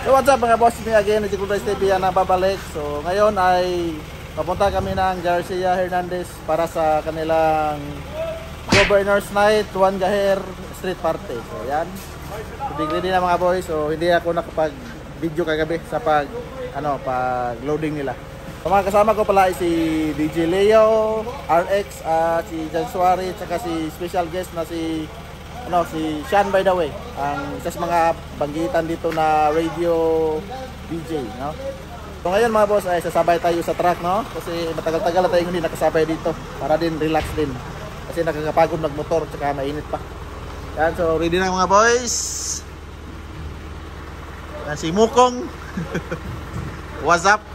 So what's up mga boss, me again, J. Kuldays TV na babalik. So ngayon ay papunta kami ng Garcia Hernandez para sa kanilang Governor's Night 1 Gaher Street Party. So yan, big ready na mga boys. So hindi ako nakapag video kagabi sa pag loading nila. So mga kasama ko pala ay si DJ Leo, RX, si Jan Suarez, at si special guest na si Sean, by the way, ang isa sa mga banggitan dito na radio DJ, no? So ngayon mga boss ay sasabay tayo sa track, no? Kasi matagal-tagal na tayong hindi nakasabay dito para din relax din. Kasi nakakapagod magmotor tsaka mainit pa. Yan, so ready na mga boys. Yan si Mukong. What's up?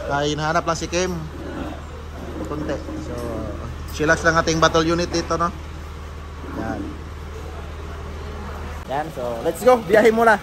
Ay hinahanap lang si Kim. Punte. So chillax lang ating battle unit dito, no? Yan. Yan, so let's go, biyahe muna.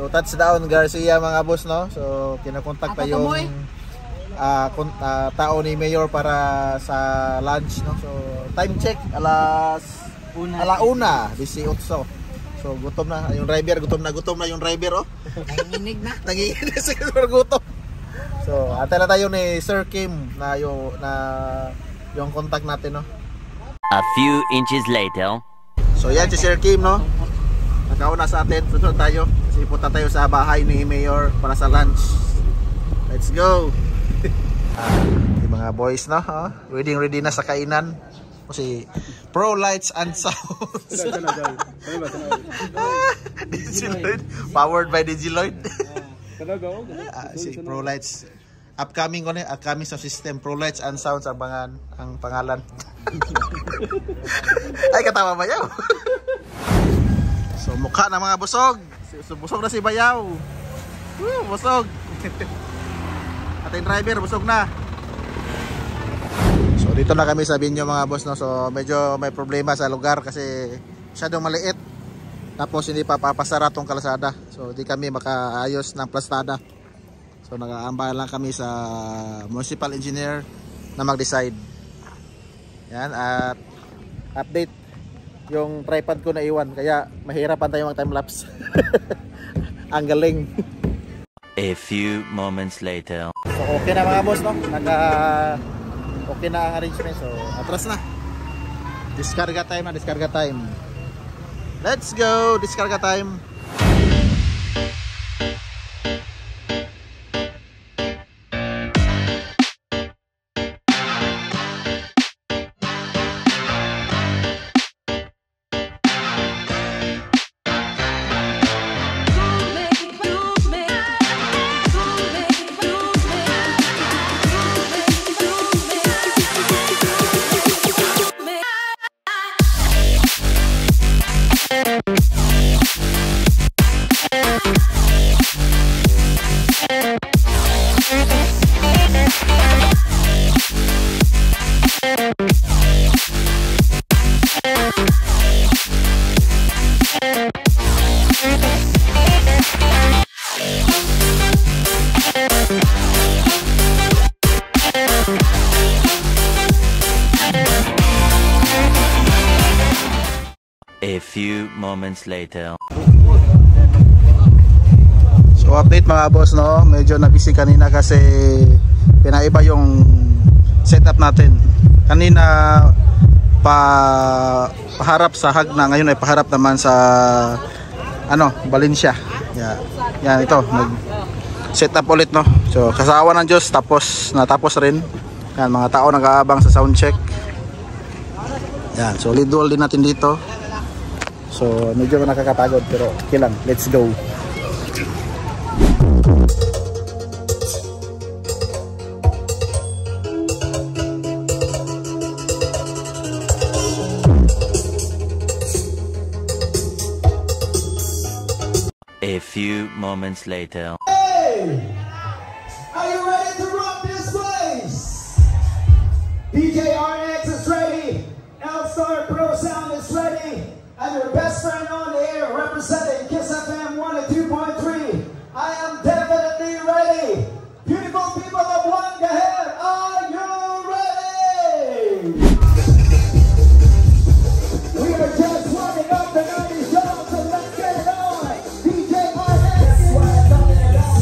Touchdown Garcia mga boss, no? So kinakontak pa yung tao ni Mayor para sa lunch, no? So time check alauna 18. So gutom na yung driver, gutom na yung driver, oh. Nanginginig na. Nanginginig siguro gutom. So atay na tayo ni Sir Kim na yung contact natin, no? A few inches later. So yan si Sir Kim, no? Nakauna sa atin, susunod tayo. Kasi punta tayo sa bahay ni Mayor para sa lunch. Let's go! Yung mga boys, no? Ready na sa kainan. Kasi Pro Lights and Sounds. Digiloid. Powered by Digiloid. Si Pro Lights. Upcoming sa system. Pro Lights and Sounds ang pangalan. Ay, katawa ba yaw? So mukha na mga busog. Busog na si Bayaw. Busog. Ating driver busog na. So dito na kami sa Binyo mga boss, no? So medyo may problema sa lugar kasi masyadong maliit. Tapos hindi pa papasara tong kalsada. So di kami makaayos ng plastada. So nag-aambay lang kami sa municipal engineer na mag-decide. Yan, at update yung tripod ko na iwan, kaya mahirapan tayo mag-timelapse. Ang galing. A few moments later. So okay na mga boss, no? Okay na ang arrangement. So atras na. Discarga time. Let's go, discarga time. A few moments later. So update mga boss, no? Medyo na-busy kanina kasi pinaiba yung setup natin. Kanina paharap sa Hagna, ngayon ay paharap naman sa Valencia. Yan ito, nag-setup ulit, no? So kasawa ng Diyos, natapos rin. Yan, mga tao nag-aabang sa sound check. Yan, so lead wall din natin dito. So medyo nakakapagod pero okay lang. Let's go. A few moments later. Hey! Are you ready to rock this place? DJ RX is ready. L-Star Pro Sound is ready. I'm your best friend on the air representing Kiss FM 102.3. I am definitely ready. Beautiful people of Wangahead, are you ready? We are just warming up the 90s show, so let's get it on. DJ RX. That's what I'm talking about.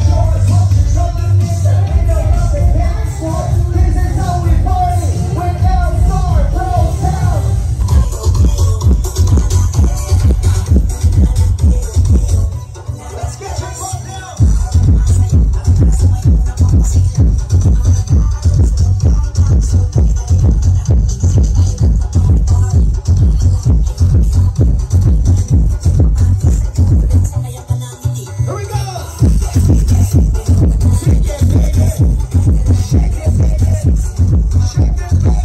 Show us what you're talking about. We know how to dance for. This is how we party with L-Star Pro Sound. Let's get your fun now. Here we go. Shake it, baby. Shake it, baby. Shake it, baby.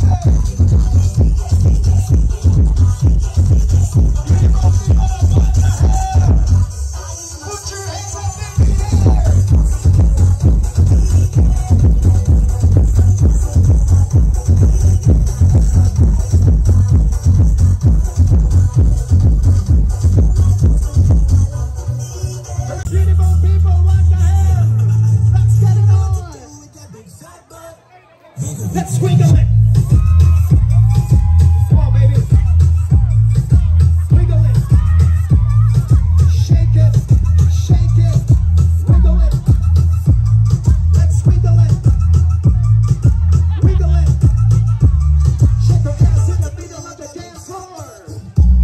Put your hands up in the air. Beautiful people, want the hand. Let's get it on. Let's wiggle it. Come on, baby. Wiggle it. Shake it. Shake it. Wiggle it. Let's wiggle it. Wiggle it. Shake your ass in the middle of the dance floor. Come on.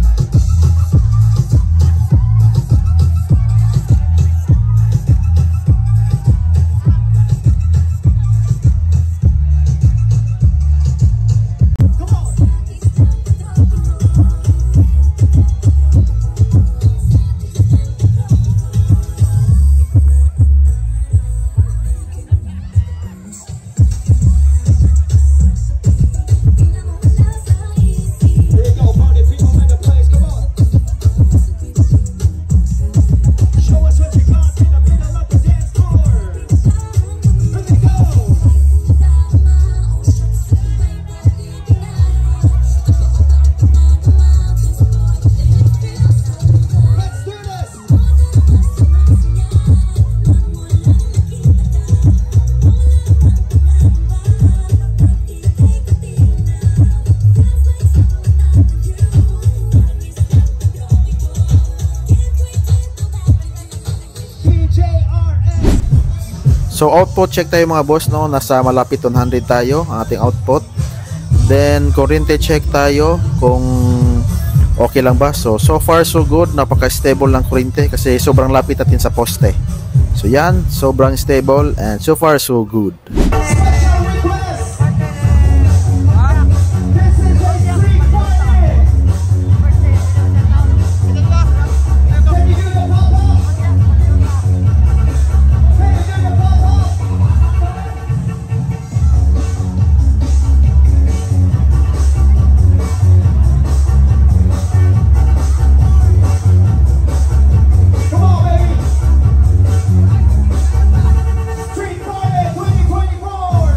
Here you go, party people in the place. Come on. Show us what you got in the middle of the dance floor. Here we go. Let's do this. DJ RX. So output check tayo mga boss, no? Nasa malapit 100 tayo ang ating output. Then kuryente check tayo kung okay lang ba. So far so good, napaka-stable ng kuryente kasi sobrang lapit natin sa poste. So yan, sobrang stable and so far so good. Special request. This is a street party. Can you do the pop-up? Can you do the pop-up? Come on, baby. Street party 2024.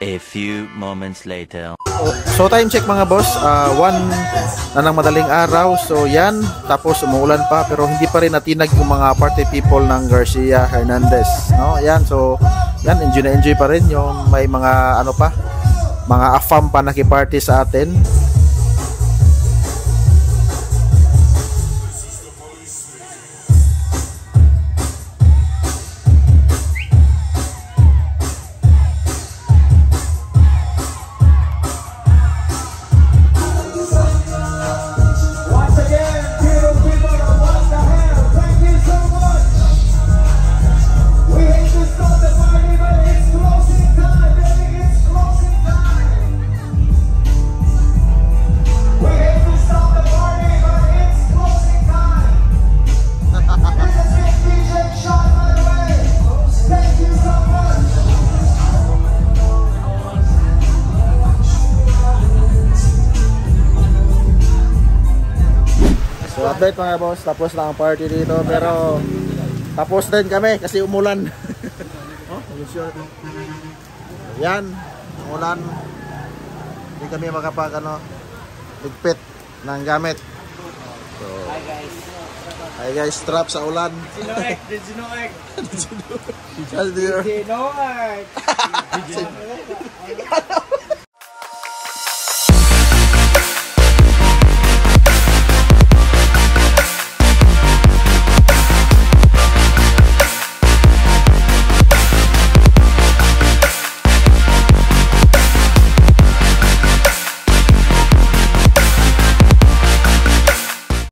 A few moments later. So time check mga boss, 1 na ng madaling araw. So yan, tapos umuulan pa pero hindi pa rin natinag yung mga party people ng Garcia Hernandez, no? Yan, so yan, enjoy na enjoy pa rin yung may mga ano pa, mga afam pa nakiparty sa atin. So update mga boss, tapos na ang party dito pero tapos din kami kasi umulan. Oh, sure. Yan, umulan. Hindi kami makapag ligpit ng gamit. So, hi guys, trap sa ulan. Sinoek.